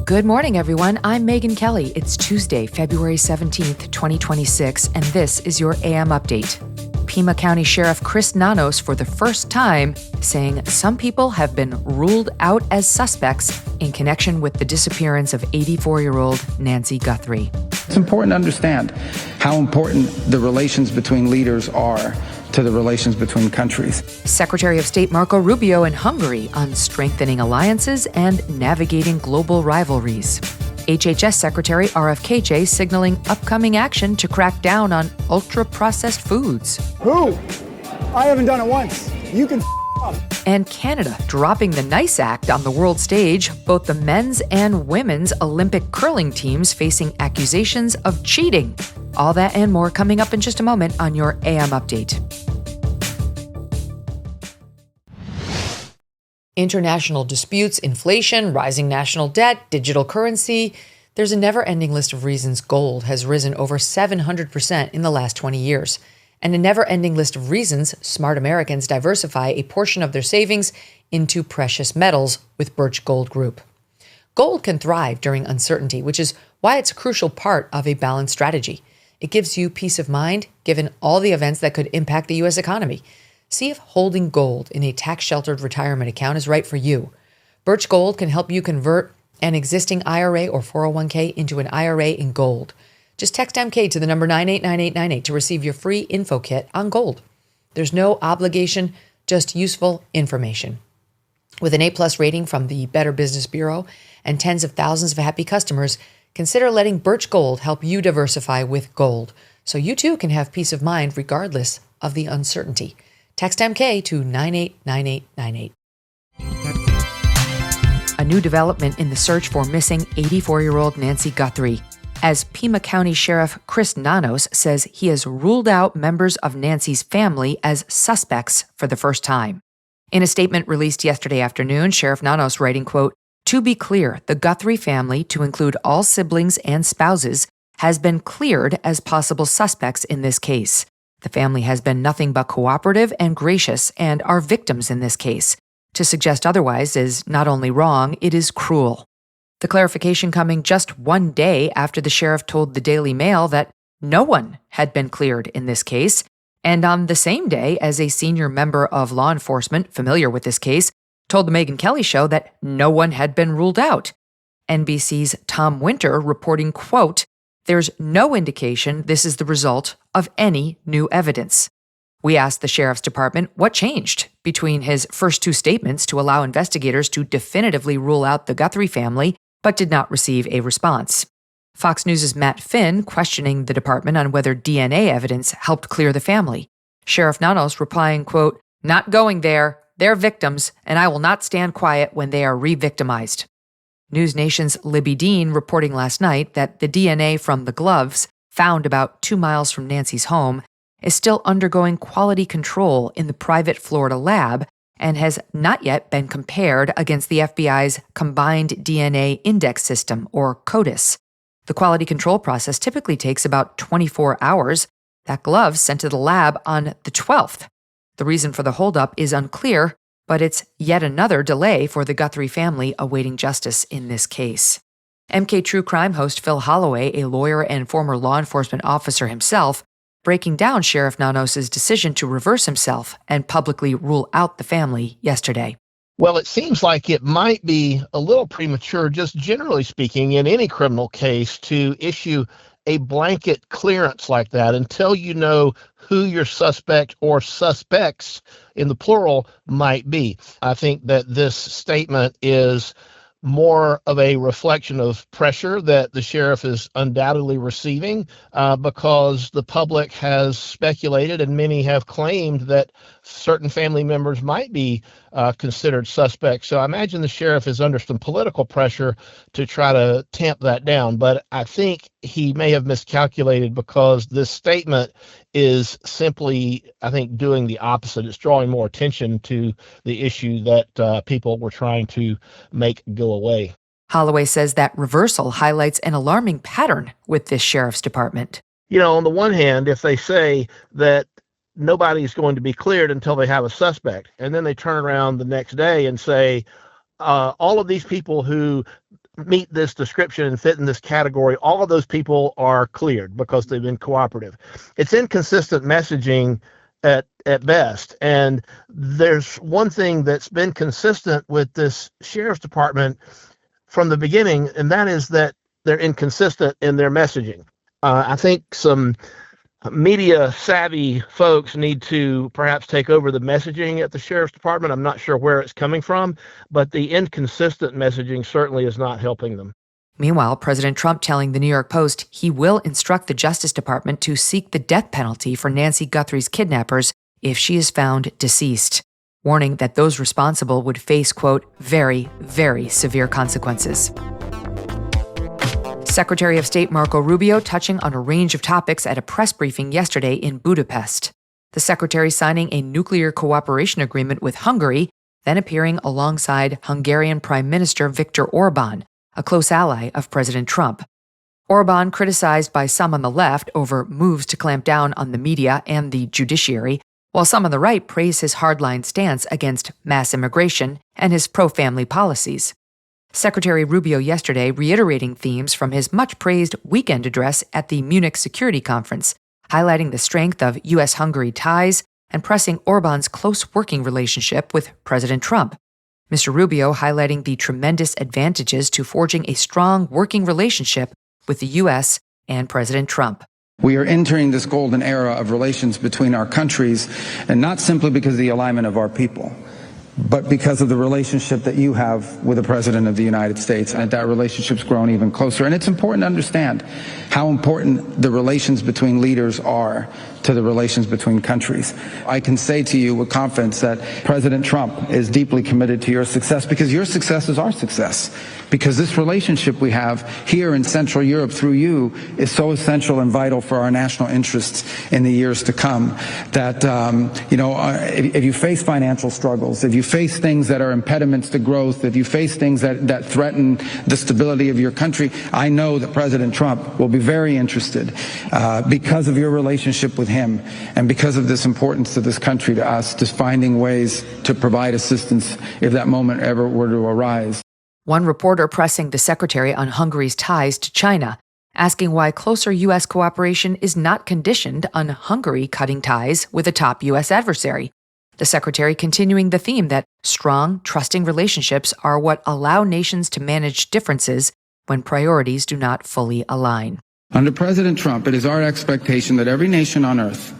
Good morning, everyone. I'm Megyn Kelly. It's Tuesday, February 17th, 2026, and this is your AM Update. Pima County Sheriff Chris Nanos, for the first time, saying some people have been ruled out as suspects in connection with the disappearance of 84-year-old Nancy Guthrie. It's important to understand how important the relations between leaders are to the relations between countries. Secretary of State Marco Rubio in Hungary on strengthening alliances and navigating global rivalries. HHS Secretary RFK Jr signaling upcoming action to crack down on ultra-processed foods. Who? I haven't done it once. You can up. And Canada dropping the Nice Act on the world stage, both the men's and women's Olympic curling teams facing accusations of cheating. All that and more coming up in just a moment on your AM Update. International disputes, inflation, rising national debt, digital currency. There's a never-ending list of reasons gold has risen over 700% in the last 20 years. And a never-ending list of reasons smart Americans diversify a portion of their savings into precious metals with Birch Gold Group. Gold can thrive during uncertainty, which is why it's a crucial part of a balanced strategy. It gives you peace of mind, given all the events that could impact the U.S. economy. See if holding gold in a tax-sheltered retirement account is right for you. Birch Gold can help you convert an existing IRA or 401k into an IRA in gold. Just text MK to the number 989898 to receive your free info kit on gold. There's no obligation, just useful information. With an A+ rating from the Better Business Bureau and tens of thousands of happy customers, consider letting Birch Gold help you diversify with gold, so you too can have peace of mind regardless of the uncertainty. Text MK to 989898. A new development in the search for missing 84-year-old Nancy Guthrie, as Pima County Sheriff Chris Nanos says he has ruled out members of Nancy's family as suspects for the first time. In a statement released yesterday afternoon, Sheriff Nanos writing, quote, "To be clear, the Guthrie family, to include all siblings and spouses, has been cleared as possible suspects in this case. The family has been nothing but cooperative and gracious and are victims in this case. To suggest otherwise is not only wrong, it is cruel." The clarification coming just one day after the sheriff told the Daily Mail that no one had been cleared in this case, and on the same day as a senior member of law enforcement familiar with this case told the Megyn Kelly Show that no one had been ruled out. NBC's Tom Winter reporting, quote, "There's no indication this is the result of any new evidence." We asked the sheriff's department what changed between his first two statements to allow investigators to definitively rule out the Guthrie family, but did not receive a response. Fox News' Matt Finn questioning the department on whether DNA evidence helped clear the family. Sheriff Nanos replying, quote, "Not going there. They're victims, and I will not stand quiet when they are re-victimized." News Nation's Libby Dean reporting last night that the DNA from the gloves, found about 2 miles from Nancy's home, is still undergoing quality control in the private Florida lab and has not yet been compared against the FBI's Combined DNA Index System, or CODIS. The quality control process typically takes about 24 hours. That glove sent to the lab on the 12th. The reason for the holdup is unclear, but it's yet another delay for the Guthrie family awaiting justice in this case. MK True Crime host Phil Holloway, a lawyer and former law enforcement officer himself, breaking down Sheriff Nanos' decision to reverse himself and publicly rule out the family yesterday. Well, it seems like it might be a little premature, just generally speaking, in any criminal case to issue a blanket clearance like that until you know who your suspect or suspects in the plural might be. I think that this statement is more of a reflection of pressure that the sheriff is undoubtedly receiving because the public has speculated and many have claimed that certain family members might be considered suspects. So I imagine the sheriff is under some political pressure to try to tamp that down. But I think he may have miscalculated because this statement is simply, I think, doing the opposite. It's drawing more attention to the issue that people were trying to make go away. Holloway says that reversal highlights an alarming pattern with this sheriff's department. You know, on the one hand, if they say that nobody's going to be cleared until they have a suspect, and then they turn around the next day and say, all of these people who meet this description and fit in this category, all of those people are cleared because they've been cooperative. It's inconsistent messaging at best. And there's one thing that's been consistent with this sheriff's department from the beginning, and that is that they're inconsistent in their messaging. I think some media savvy folks need to perhaps take over the messaging at the sheriff's department. I'm not sure where it's coming from, but the inconsistent messaging certainly is not helping them. Meanwhile, President Trump telling the New York Post he will instruct the Justice Department to seek the death penalty for Nancy Guthrie's kidnappers if she is found deceased, warning that those responsible would face, quote, very, very severe consequences. Secretary of State Marco Rubio touching on a range of topics at a press briefing yesterday in Budapest. The secretary signing a nuclear cooperation agreement with Hungary, then appearing alongside Hungarian Prime Minister Viktor Orban, a close ally of President Trump. Orban, criticized by some on the left over moves to clamp down on the media and the judiciary, while some on the right praise his hardline stance against mass immigration and his pro-family policies. Secretary Rubio yesterday reiterating themes from his much-praised weekend address at the Munich Security Conference, highlighting the strength of U.S. Hungary ties and pressing Orban's close working relationship with President Trump. Mr. Rubio highlighting the tremendous advantages to forging a strong working relationship with the U.S. and President Trump. We are entering this golden era of relations between our countries, and not simply because of the alignment of our people, but because of the relationship that you have with the President of the United States, and that relationship's grown even closer. And it's important to understand how important the relations between leaders are to the relations between countries. I can say to you with confidence that President Trump is deeply committed to your success, because your success is our success. Because this relationship we have here in Central Europe through you is so essential and vital for our national interests in the years to come that, if you face financial struggles, if you face things that are impediments to growth, if you face things that threaten the stability of your country, I know that President Trump will be very interested because of your relationship with him and because of this importance to this country, to us, to finding ways to provide assistance if that moment ever were to arise. One reporter pressing the secretary on Hungary's ties to China, asking why closer U.S. cooperation is not conditioned on Hungary cutting ties with a top U.S. adversary. The secretary continuing the theme that strong, trusting relationships are what allow nations to manage differences when priorities do not fully align. Under President Trump, it is our expectation that every nation on earth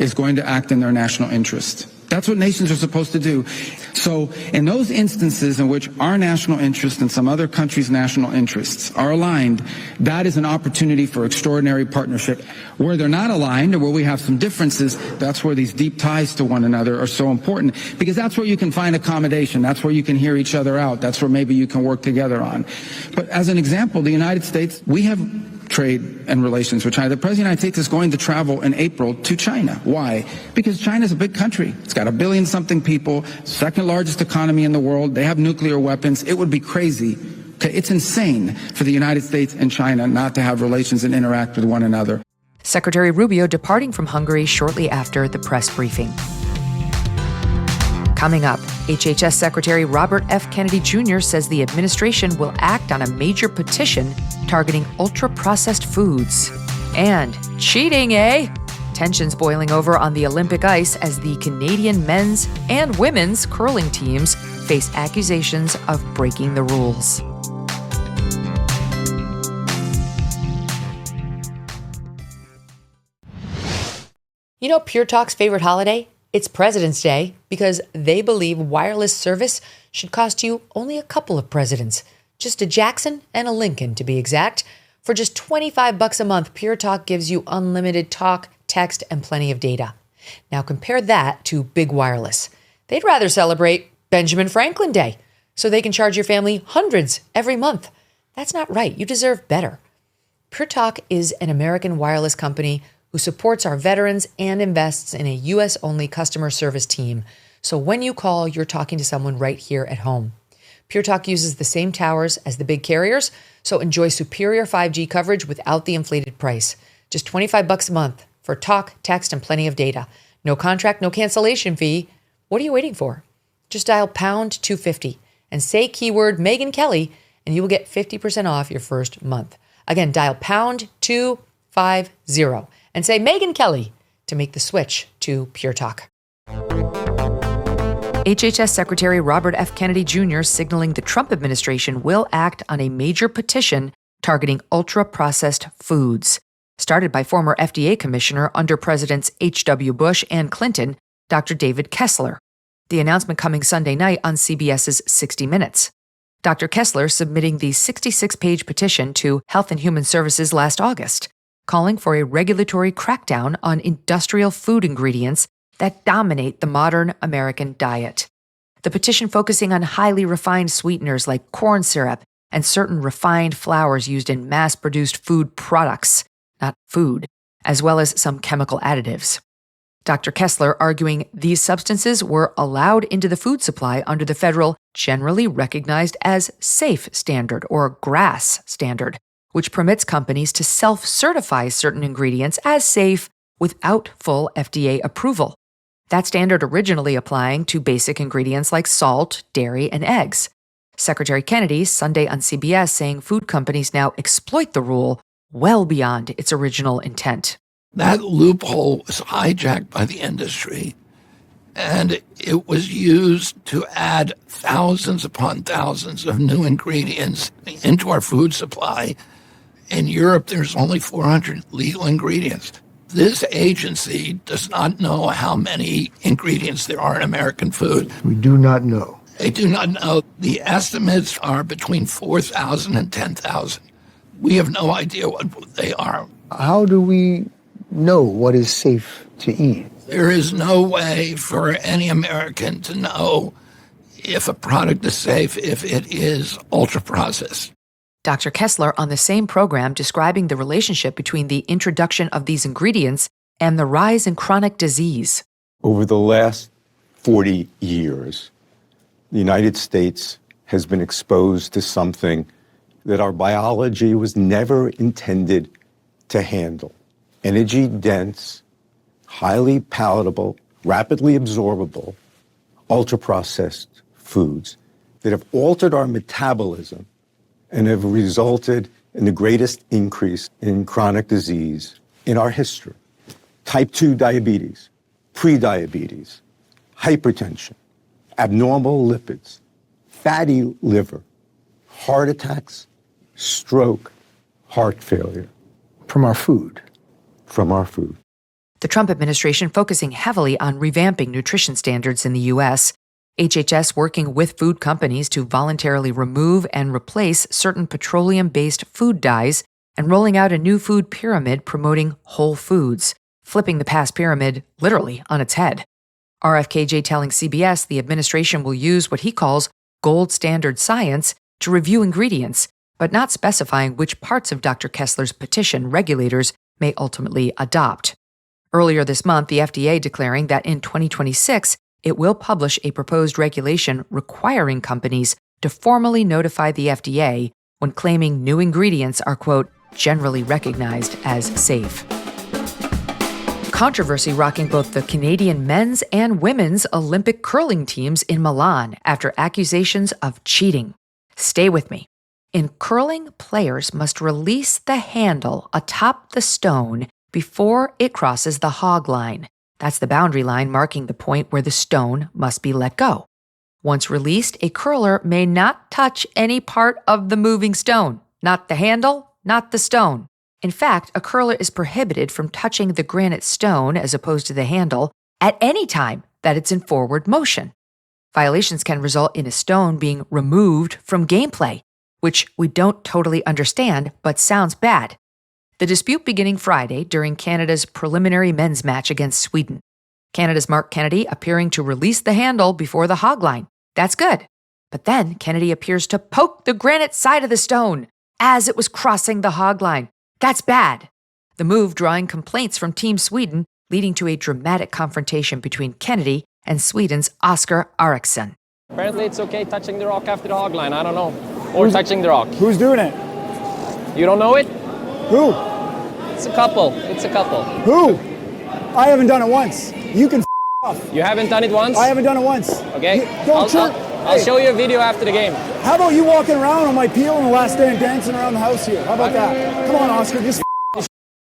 is going to act in their national interest. That's what nations are supposed to do. So in those instances in which our national interest and some other countries' national interests are aligned, that is an opportunity for extraordinary partnership. Where they're not aligned or where we have some differences, that's where these deep ties to one another are so important, because that's where you can find accommodation. That's where you can hear each other out. That's where maybe you can work together on. But as an example, the United States, we have trade and relations with China. The President of the United States is going to travel in April to China. Why? Because China's a big country. It's got 1 billion-something people, second largest economy in the world. They have nuclear weapons. It would be crazy. Okay, it's insane for the United States and China not to have relations and interact with one another. Secretary Rubio departing from Hungary shortly after the press briefing. Coming up, HHS Secretary Robert F. Kennedy Jr. says the administration will act on a major petition targeting ultra-processed foods. And cheating, eh? Tensions boiling over on the Olympic ice as the Canadian men's and women's curling teams face accusations of breaking the rules. You know Pure Talk's favorite holiday? It's President's Day, because they believe wireless service should cost you only a couple of presidents. Just a Jackson and a Lincoln, to be exact. For just $25 a month, Pure Talk gives you unlimited talk, text, and plenty of data. Now compare that to Big Wireless. They'd rather celebrate Benjamin Franklin Day, so they can charge your family hundreds every month. That's not right. You deserve better. Pure Talk is an American wireless company who supports our veterans and invests in a U.S.-only customer service team. So when you call, you're talking to someone right here at home. Pure Talk uses the same towers as the big carriers, so enjoy superior 5G coverage without the inflated price. Just $25 a month for talk, text, and plenty of data. No contract, no cancellation fee. What are you waiting for? Just dial pound 250 and say keyword Megyn Kelly, and you will get 50% off your first month. Again, dial pound 250 and say Megyn Kelly to make the switch to Pure Talk. HHS Secretary Robert F. Kennedy Jr. signaling the Trump administration will act on a major petition targeting ultra-processed foods, started by former FDA Commissioner under Presidents H.W. Bush and Clinton, Dr. David Kessler. The announcement coming Sunday night on CBS's 60 Minutes. Dr. Kessler submitting the 66-page petition to Health and Human Services last August, calling for a regulatory crackdown on industrial food ingredients that dominate the modern American diet. The petition focusing on highly refined sweeteners like corn syrup and certain refined flours used in mass-produced food products, not food, as well as some chemical additives. Dr. Kessler arguing these substances were allowed into the food supply under the federal generally recognized as SAFE standard or GRAS standard, which permits companies to self-certify certain ingredients as safe without full FDA approval. That standard originally applying to basic ingredients like salt, dairy, and eggs. Secretary Kennedy, Sunday on CBS, saying food companies now exploit the rule well beyond its original intent. That loophole was hijacked by the industry, and it was used to add thousands upon thousands of new ingredients into our food supply. In Europe, there's only 400 legal ingredients. This agency does not know how many ingredients there are in American food. We do not know. They do not know. The estimates are between 4,000 and 10,000. We have no idea what they are. How do we know what is safe to eat? There is no way for any American to know if a product is safe if it is ultra-processed. Dr. Kessler on the same program describing the relationship between the introduction of these ingredients and the rise in chronic disease. Over the last 40 years, the United States has been exposed to something that our biology was never intended to handle. Energy-dense, highly palatable, rapidly absorbable, ultra-processed foods that have altered our metabolism and have resulted in the greatest increase in chronic disease in our history. Type 2 diabetes, prediabetes, hypertension, abnormal lipids, fatty liver, heart attacks, stroke, heart failure. From our food. From our food. The Trump administration focusing heavily on revamping nutrition standards in the U.S., HHS working with food companies to voluntarily remove and replace certain petroleum-based food dyes and rolling out a new food pyramid promoting whole foods, flipping the past pyramid literally on its head. RFKJ telling CBS the administration will use what he calls gold standard science to review ingredients, but not specifying which parts of Dr. Kessler's petition regulators may ultimately adopt. Earlier this month, the FDA declaring that in 2026, it will publish a proposed regulation requiring companies to formally notify the FDA when claiming new ingredients are, quote, generally recognized as safe. Controversy rocking both the Canadian men's and women's Olympic curling teams in Milan after accusations of cheating. Stay with me. In curling, players must release the handle atop the stone before it crosses the hog line. That's the boundary line marking the point where the stone must be let go. Once released, a curler may not touch any part of the moving stone, not the handle, not the stone. In fact, a curler is prohibited from touching the granite stone as opposed to the handle at any time that it's in forward motion. Violations can result in a stone being removed from gameplay, which we don't totally understand but sounds bad. The dispute beginning Friday during Canada's preliminary men's match against Sweden. Canada's Mark Kennedy appearing to release the handle before the hog line. That's good. But then Kennedy appears to poke the granite side of the stone as it was crossing the hog line. That's bad. The move drawing complaints from Team Sweden, leading to a dramatic confrontation between Kennedy and Sweden's Oscar Eriksson. Apparently it's okay touching the rock after the hog line, I don't know. Or touching the rock. Who's doing it? You don't know it? Who? It's a couple. Who? I haven't done it once. You can off. You haven't done it once? I haven't done it once. Okay. Don't I'll show you a video after the game. How about you walking around on my peel on the last day and dancing around the house here? How about that? Come on, Oscar, just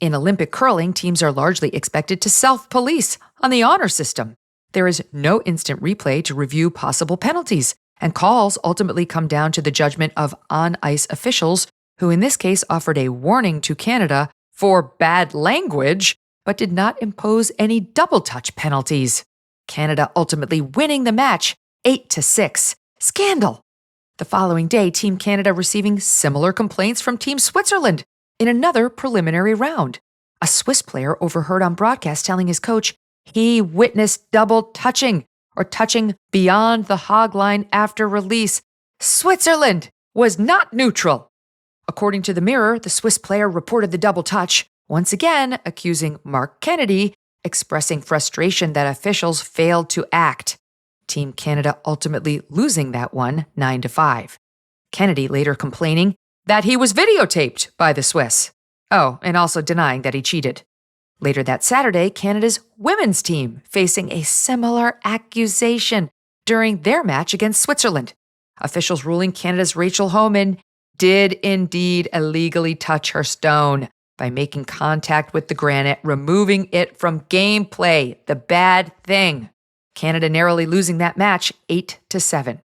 In Olympic curling, teams are largely expected to self-police on the honor system. There is no instant replay to review possible penalties, and calls ultimately come down to the judgment of on-ice officials, who in this case offered a warning to Canada for bad language, but did not impose any double-touch penalties. Canada ultimately winning the match 8-6. Scandal! The following day, Team Canada receiving similar complaints from Team Switzerland in another preliminary round. A Swiss player overheard on broadcast telling his coach he witnessed double touching or touching beyond the hog line after release. Switzerland was not neutral. According to the Mirror, the Swiss player reported the double touch, once again accusing Mark Kennedy, expressing frustration that officials failed to act. Team Canada ultimately losing that one 9-5. Kennedy later complaining that he was videotaped by the Swiss. Oh, and also denying that he cheated. Later that Saturday, Canada's women's team facing a similar accusation during their match against Switzerland. Officials ruling Canada's Rachel Homan did indeed illegally touch her stone by making contact with the granite, removing it from gameplay, the bad thing. Canada narrowly losing that match 8-7.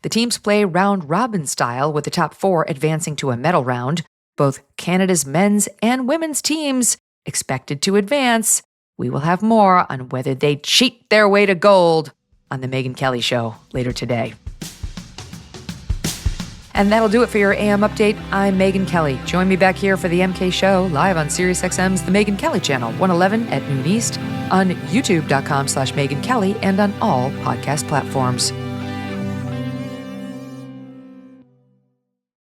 The teams play round-robin style, with the top four advancing to a medal round. Both Canada's men's and women's teams expected to advance. We will have more on whether they cheat their way to gold on the Megyn Kelly Show later today. And that'll do it for your AM update. I'm Megyn Kelly. Join me back here for the MK Show live on SiriusXM's The Megyn Kelly Channel, 111 at noon East, on youtube.com/Megyn Kelly, and on all podcast platforms.